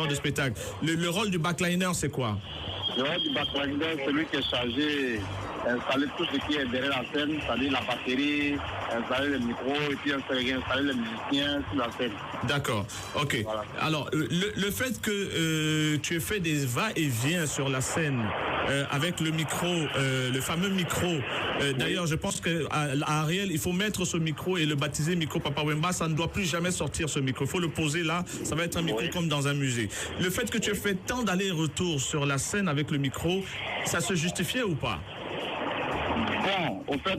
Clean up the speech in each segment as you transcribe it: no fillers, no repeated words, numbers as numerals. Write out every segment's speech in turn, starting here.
de spectacle. Le rôle du backliner, c'est quoi? Le rôle du backliner, c'est lui qui est chargé d'installer tout ce qui est derrière la scène, c'est-à-dire la batterie, installer le micro et puis installer les musiciens sur la scène. D'accord, ok. Voilà. Alors, le fait que tu aies fait des va-et-vient sur la scène avec le micro, le fameux micro, d'ailleurs, je pense qu'à Ariel, il faut mettre ce micro et le baptiser micro Papa Wemba, ça ne doit plus jamais sortir ce micro. Il faut le poser là, ça va être un micro comme dans un musée. Le fait que tu aies fait tant d'allers-retours sur la scène avec le micro, ça se justifiait ou pas? Bon, au fait,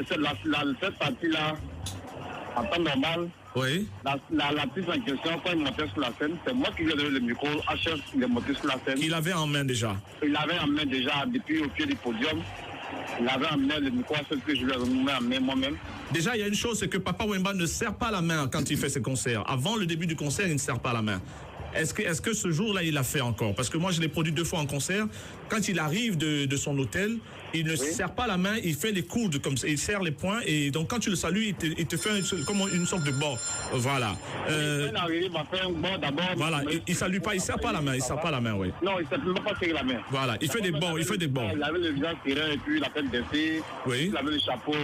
cette partie-là, en temps normal, oui. La prise en question, quand il montait sur la scène, c'est moi qui lui ai donné le micro, HF, il est monté sur la scène. Il avait en main déjà? Il avait en main déjà, depuis au pied du podium. Il avait en main le micro, HF que je lui ai remis en main moi-même. Déjà, il y a une chose, c'est que Papa Wemba ne serre pas la main quand il fait ses concerts. Avant le début du concert, il ne serre pas la main. Est-ce que ce jour-là, il l'a fait encore? Parce que moi, je l'ai produit 2 fois en concert. Quand il arrive de son hôtel, il ne serre pas la main, il fait les coudes comme ça, il serre les poings. Et donc, quand tu le salues, il te fait comme une sorte de bord. Voilà. Il va faire un bord d'abord. Voilà, il salue pas, il serre pas la main, il serre pas la main, oui. Non, il ne serre pas serrer la main. Voilà, il fait des bords, il fait des bords. Il avait le visage serré et puis la tête baissée. Oui. Il avait le chapeau.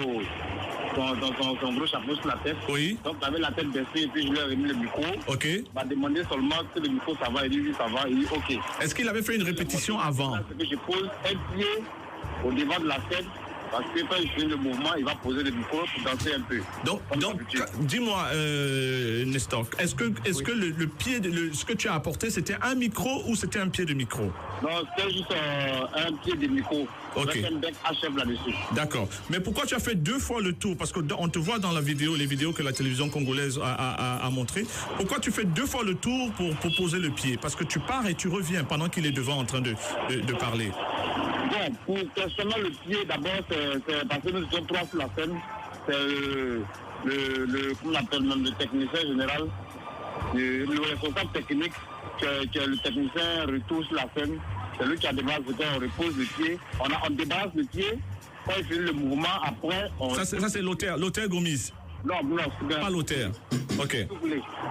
Son gros chapeau sur la tête. Oui. Donc, il avait la tête baissée et puis je lui ai remis le micro. Ok. Il m'a demandé seulement que le micro ça va. Il dit oui, ça va. Il dit ok. Est-ce qu'il avait fait une répétition avant? C'est que je pose un pied au devant de la scène. Parce que quand il fait le mouvement, il va poser le micro pour danser un peu. Donc dis-moi, Nestor, est-ce que le pied, ce que tu as apporté, c'était un micro ou c'était un pied de micro? Non, c'était juste un pied de micro. Ok. Avec un bec HF là-dessus. D'accord. Mais pourquoi tu as fait 2 fois le tour? Parce qu'on te voit dans la vidéo, les vidéos que la télévision congolaise a montrées. Pourquoi tu fais 2 fois le tour pour poser le pied? Parce que tu pars et tu reviens pendant qu'il est devant en train de parler. Bon, pour personnellement le pied, d'abord, c'est parce que nous étions 3 sur la scène. C'est comment on appelle même le technicien général, le responsable technique, que le technicien retourne sur la scène. C'est lui qui a débarrassé quand on repose le pied. On débarrasse le pied, quand il fait le mouvement, après on... Ça c'est l'auteur Gomis? Non, c'est bien. Pas l'auteur. Ok.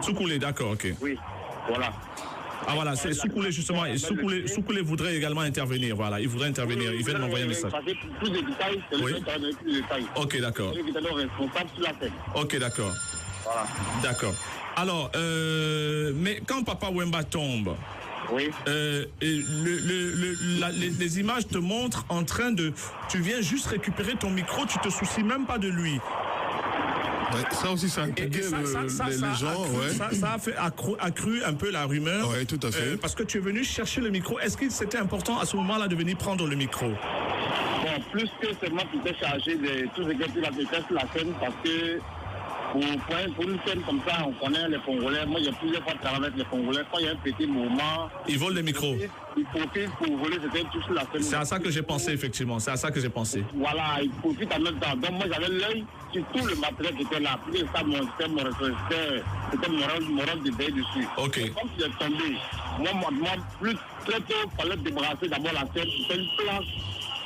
Sous-coulé, d'accord, ok. Oui, voilà. Ah voilà, c'est Soukoulé justement. Et Soukoulé voudrait également intervenir. Voilà, il voudrait intervenir. Il vient de m'envoyer un message. Plus de détails, c'est lui qui a donné plus de détails. Ok, d'accord. C'est lui qui est responsable sur la scène. Ok, d'accord. Voilà. D'accord. Alors, mais quand Papa Wemba tombe, oui. Les images te montrent en train de... Tu viens juste récupérer ton micro, tu te soucies même pas de lui. Ouais, ça aussi, ça inquiète les gens. Ça a fait accru un peu la rumeur. Oui, tout à fait. Parce que tu es venu chercher le micro. Est-ce que c'était important à ce moment-là de venir prendre le micro? Bon, plus que c'est moi qui t'ai chargé de tout ce qui est sur la scène, parce que pour une scène comme ça, on connaît les Congolais. Moi, j'ai plusieurs fois travaillé avec les Congolais. Quand il y a un petit mouvement... Ils volent les micros. Ils profitent pour voler tout sur la scène. C'est à ça que j'ai pensé, effectivement. C'est à ça que j'ai pensé. Voilà, ils profitent en même temps. Donc, moi, j'avais l'œil sur tout le matériel qui était là. Puis, ça, c'était mon rôle de veiller dessus. Ok. Et comme il est tombé, moi, plus très tôt, il fallait débrasser d'abord la scène. C'était une place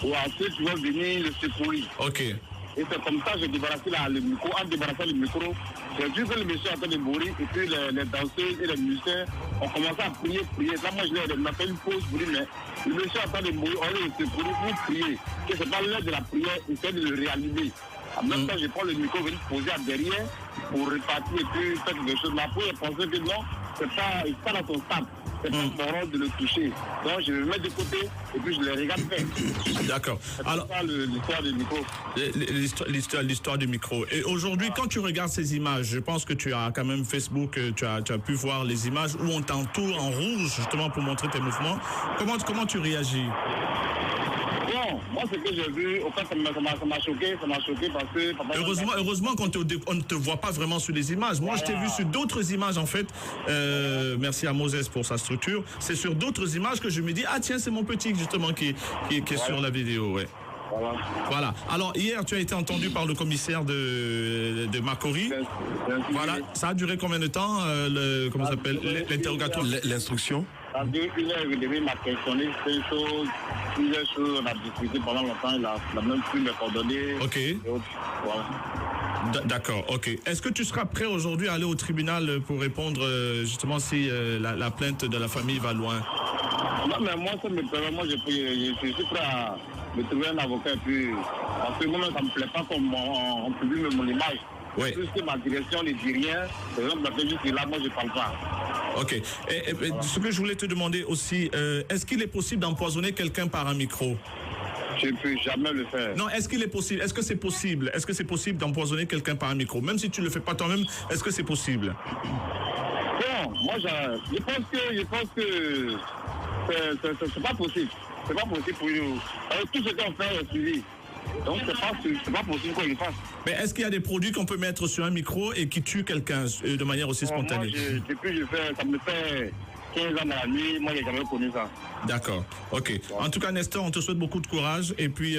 où ensuite, tu vas venir le secourir. Ok. Et c'est comme ça que j'ai débarrassé le micro. En débarrassant le micro, j'ai vu que le monsieur est en train de mourir. Et puis les danseuses et les musiciens ont commencé à prier. Là, moi, je leur ai fait une pause pour dire, mais le monsieur est en train de mourir, on est secourir pour prier. Que c'est pas l'heure de la prière, essayer de le réanimer. En même temps, je prends le micro, je vais le poser à derrière pour repartir et puis faire quelque chose. Mais après, j'ai pensé que non, c'est pas dans son stade. C'est pas mon rôle de le toucher. Donc, je vais le mettre de côté et puis je le regarde faire. D'accord. Alors, l'histoire du micro. L'histoire du micro. Et aujourd'hui, quand tu regardes ces images, je pense que tu as quand même Facebook, tu as pu voir les images où on t'entoure en rouge, justement, pour montrer tes mouvements. Comment tu réagis? Bon, moi, ce que j'ai vu, au fait, ça m'a choqué parce que... Heureusement qu'on ne te voit pas vraiment sur les images. Moi, je t'ai vu sur d'autres images, en fait. Merci à Moses pour sa structure. C'est sur d'autres images que je me dis, ah tiens, c'est mon petit, justement, qui est sur la vidéo, ouais. Voilà. Alors, hier, tu as été entendu par le commissaire de Makori. Voilà. Ça a duré combien de temps, comment ça s'appelle, l'interrogatoire? L'instruction? Ça a duré 1h30, il m'a questionné plusieurs choses, on a discuté pendant longtemps, il a même pris mes coordonnées. Ok. Voilà. D'accord, ok. Est-ce que tu seras prêt aujourd'hui à aller au tribunal pour répondre justement si la plainte de la famille va loin? Non, mais moi, ça me permet, moi, je suis prêt à me trouver un avocat. Puis, parce que moi, ça ne me plaît pas comme on publie mon image. Oui. Puisque ma direction ne dit rien, par exemple, la police est là, moi, je ne parle pas. Ok. Et ce que je voulais te demander aussi, est-ce qu'il est possible d'empoisonner quelqu'un par un micro? Je ne peux jamais le faire. Non, est-ce qu'il est possible? Est-ce que c'est possible? Est-ce que c'est possible d'empoisonner quelqu'un par un micro? Même si tu ne le fais pas toi-même, est-ce que c'est possible? Bon, moi, je pense que c'est pas possible. C'est pas possible pour nous. Tout ce qu'on fait est suivi. Donc, c'est pas possible qu'on le fasse. Mais est-ce qu'il y a des produits qu'on peut mettre sur un micro et qui tuent quelqu'un de manière aussi spontanée? Moi, depuis ça me fait 15 ans dans la nuit, moi, j'ai jamais connu ça. D'accord, ok. En tout cas, Nestor, on te souhaite beaucoup de courage. Et puis,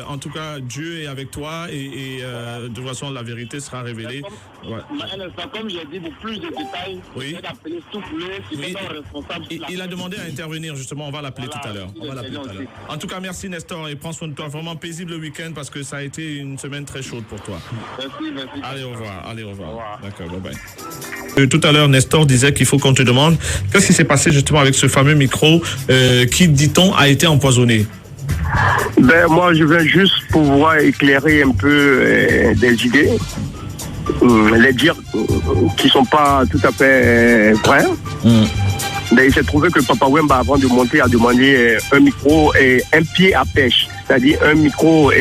en tout cas, Dieu est avec toi et de toute façon, la vérité sera révélée. Comme j'ai dit, pour plus de détails, oui. d'appeler Soufflé, oui. Il a demandé à intervenir, justement. On va l'appeler tout à l'heure. En tout cas, merci, Nestor. Et prends soin de toi. Vraiment paisible le week-end parce que ça a été une semaine très chaude pour toi. Merci. Allez, au revoir. D'accord, bye-bye. Tout à l'heure, Nestor disait qu'il faut qu'on te demande qu'est-ce qui s'est passé justement avec ce fameux micro qui, dit-on, a été empoisonné. Ben, moi, je viens juste pouvoir éclairer un peu des idées, les dire qui sont pas tout à fait vraies. Ben, il s'est trouvé que Papa Wemba, avant de monter, a demandé un micro et un pied à pêche, c'est-à-dire un micro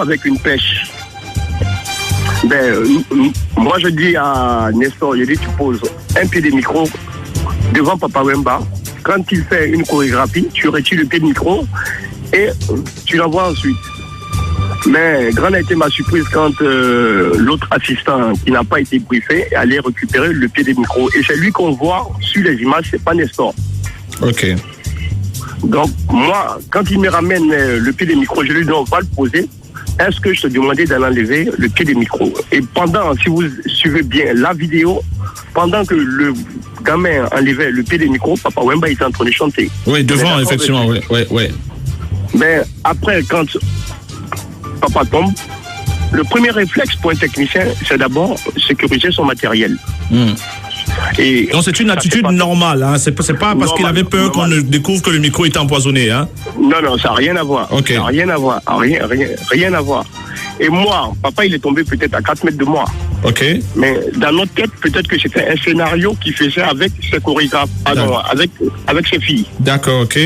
avec une pêche. Ben, moi, je dis à Nestor, tu poses un pied de micro devant Papa Wemba. Quand il fait une chorégraphie, tu retires le pied de micro et tu l'envoies ensuite. Mais grande a été ma surprise quand l'autre assistant qui n'a pas été briefé allait récupérer le pied de micro. Et c'est lui qu'on voit sur les images, c'est pas Nestor. Ok. Donc moi, quand il me ramène le pied de micro, je lui dis on va le poser. Est-ce que je te demandais d'aller enlever le pied de micro? Et pendant, si vous suivez bien la vidéo, pendant que le gamin enlevait le pied de micro, Papa Wemba était en train de chanter. Oui, devant, effectivement, oui. Mais après, quand Papa tombe, le premier réflexe pour un technicien, c'est d'abord sécuriser son matériel. Et donc c'est une attitude normale, hein? C'est pas parce qu'il avait peur qu'on ne découvre que le micro était empoisonné, hein? Non, ça n'a rien à voir. Okay. Ça n'a rien à voir. Rien à voir. Et moi, papa, il est tombé peut-être à 4 mètres de moi. Ok. Mais dans notre tête, peut-être que c'était un scénario qu'il faisait avec ses chorégraphes, avec ses filles. D'accord, ok.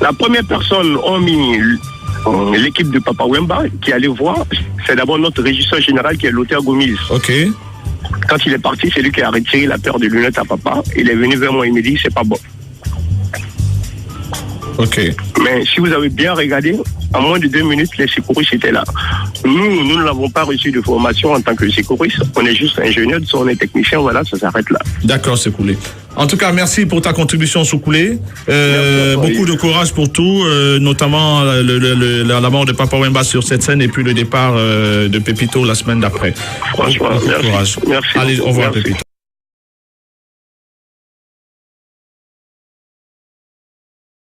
La première personne a mis l'équipe de Papa Wemba qui allait voir, c'est d'abord notre régisseur général qui est Lothaire Gomis. Ok. Quand il est parti, c'est lui qui a retiré la paire de lunettes à papa. Il est venu vers moi, il me dit c'est pas bon. Ok. Mais si vous avez bien regardé, en moins de 2 minutes, les secouristes étaient là. Nous ne l'avons pas reçu de formation en tant que secouriste. On est juste ingénieur, on est technicien, voilà, ça s'arrête là. D'accord, c'est coulé. En tout cas, merci pour ta contribution sous coulée. Beaucoup de courage pour tout, notamment la mort de Papa Wemba sur cette scène et puis le départ de Pépito la semaine d'après. Franchement, beaucoup de courage. Merci. Allez, au revoir, merci. Pépito.